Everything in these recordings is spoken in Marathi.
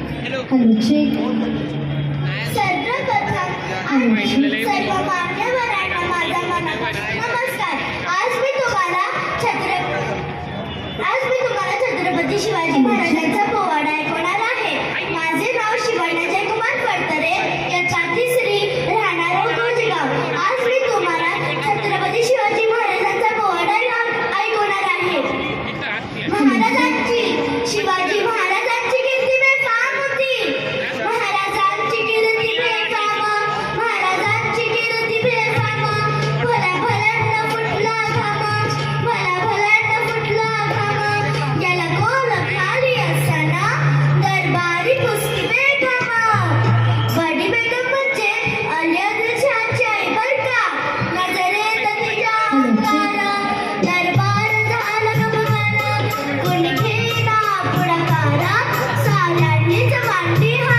Hello check. सर्वप्रथम सर्व मान्यवरांना माझा नमस्कार. आज मी तुम्हाला छत्रपती शिवाजी महाराजांचा पोवाडा ऐकवणार आहे. माझे नाव शिवण्य कुमार फडतरे, इयत्ता 3री, राहणार गोजेगाव. आज मी तुम्हाला छत्रपती शिवाजी महाराजांचा पोवाडा ऐकवणार आहे. शिवाजी महाराजांची कीर्ती बेफाम होती. महाराजांची कीर्ती बेफाम, महाराजांची कीर्ती बेफाम. भला भल्यांना फुटला घाम, भला भल्यांना फुटला घाम. याला कोल खाली असताना दरबारी कुस्ती बेघाम. बडी बेगम म्हणजे अली आदिलशहाची आई बरं का. नजरेत तिच्या अंगार दरबार झाला गमगन. कुणी घेना पुढाकार, साऱ्यांनीच मांडी हार.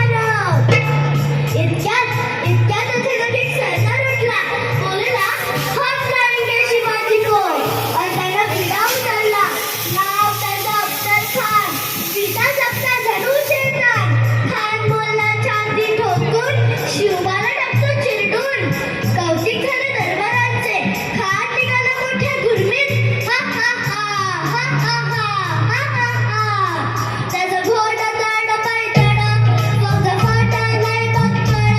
इतक्यात अचानक सरदार उठला, बोलला हम लाएंगे शिवाजी को. त्यानं विडा उचलला. नाव त्याचं अफजल खान. विडा जपता जणू शेजान. खान बोलला छाती ठोकून, शिवबाला टाकतो चिरडून. कौतिक झालं दरबाराचे. खान निघाला मोठ्या गुरमीत. हा हा हा हा हा हा हा हा. त्याचं घोड तड पायतड, मग फाटालाय बक्कळ.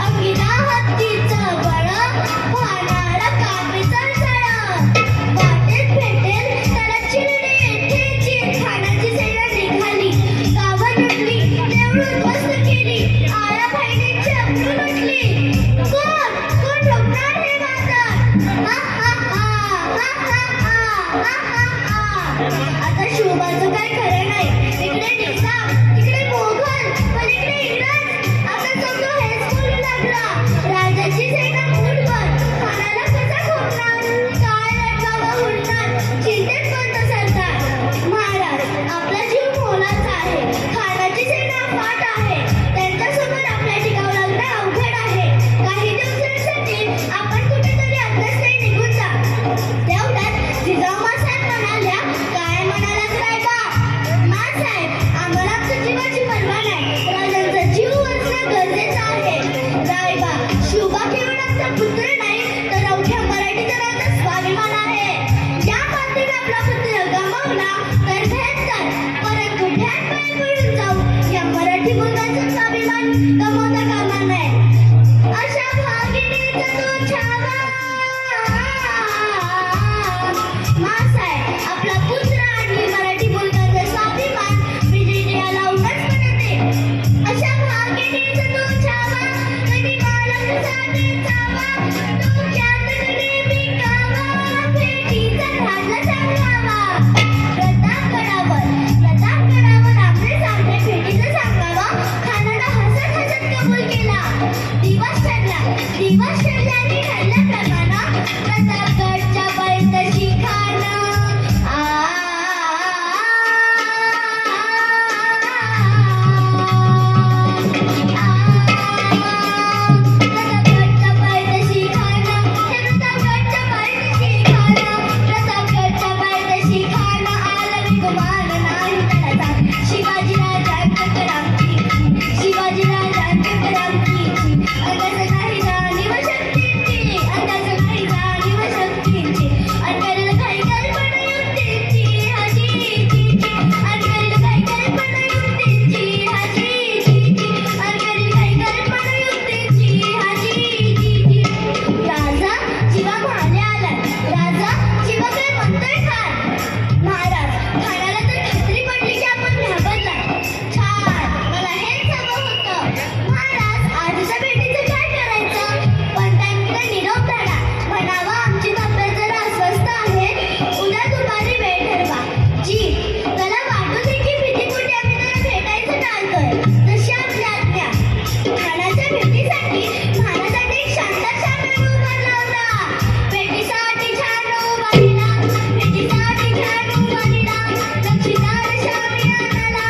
अंगिरा हत्तीचं बळ, भानाला कापीचं सळ. वाटेत भेटेल त्याला चिरडे ठेची. खानाची सेना निघाली, गावात उठली, देऊळ उद्ध्वस्त केली. आया बहिणीची अब्रू लुटली. कोण रोखणार हे वादळ. हा हा हा हा हा हा हा हा. आता शिवबाचं काय खरं नाही. इकडे निजाम, तिकडे मोगल, पलीकडे इंग्रज. आता समजा हेच बोलू लागला. राजाची सेना मूठभर, खानाला कसा खोपणार. काय लटकावं हुडणार, चिंतेत बंद सरदार. महाराज आपला जीव मोलाचा आहे. खानाची सेना फाट आहे. त्यांच्यासमोर आपल्या टिकावं लागणं अवघड आहे. काही दिवसांसाठी आपण कुठेतरी अभ्यासही निघून जा. तेवढ्यात जिजाऊमासाहेब म्हणाल्या, काय म्हणालात रायबा. मासाहेब आम्हाला आमच्या जीवाची पर्वा नाही. राजांचा जीव वाचणं गरजेचं आहे. रायबा शिवबा केवळ आमचा पुत्र नाही, तर अवघ्या मराठी जनाचा स्वाभिमान आहे. या मातीत आपला पुत्र गमावला तर भेटतात, परत कुठ्यात पाय पडून जाऊ. या मराठी मुलाचा स्वाभिमान गमावता कामा नये. अशा भागिनीचा तो छावा. मासाहेब आपला पुत्र आणि मराठी मुलगाचा स्वाभिमान विजयाला उगाच म्हणते. अशा भागिनीचा तो छावा, कधी बालक साधे जावा. तुमच्यात कधी बिकावा, भेटीचा धाडला सांगावा. प्रतापगडावर आमने सामने भेटीचं सांगावं. खानाला हसत हसत कबूल केला. दिवस ठरला आणि ठरल्याप्रमाणे प्रतापगडच्या पायथ्याशी खान. प्रतापगडच्या पायथ्याशी खान. प्रतापगडच्या पायथ्याशी खान. आलं गुमान नाही त्याला जाण. शिवाजीराजांच्या करामतीची अंदाज नाही जाणीव शक्तीची. अनकरेल काही कल्पना युक्तीची. हजीची अनकरेल काही कल्पना युक्तीची. हजीची अनकरेल काही कल्पना युक्तीची. हजीची. राजा जीवा भाले आलात. राजा जीवा काय म्हणतोय खान. महाराज खानाला तर खात्री पडली की आपण घाबरला. छान, मला हेच हवं होतं. महाराज आजच्या भेटीचं काय करायचं. पण त्यांना निरोप धाडा. म्हणावं आमची तब्येत जरा अस्वस्थ आहे. उद्या दुपारी वेळ ठरवा. जी त्याला वाटू दे की भीतीपोटी आम्ही त्याला भेटायचं टाळतोय. तशी आपली आज्ञा. खानाच्या भेटीसाठी महाराजांनी एक शानदार शामियाना उभारला होता. भेटीसाठी छान उभारला. लक्षीदार शामियानाला.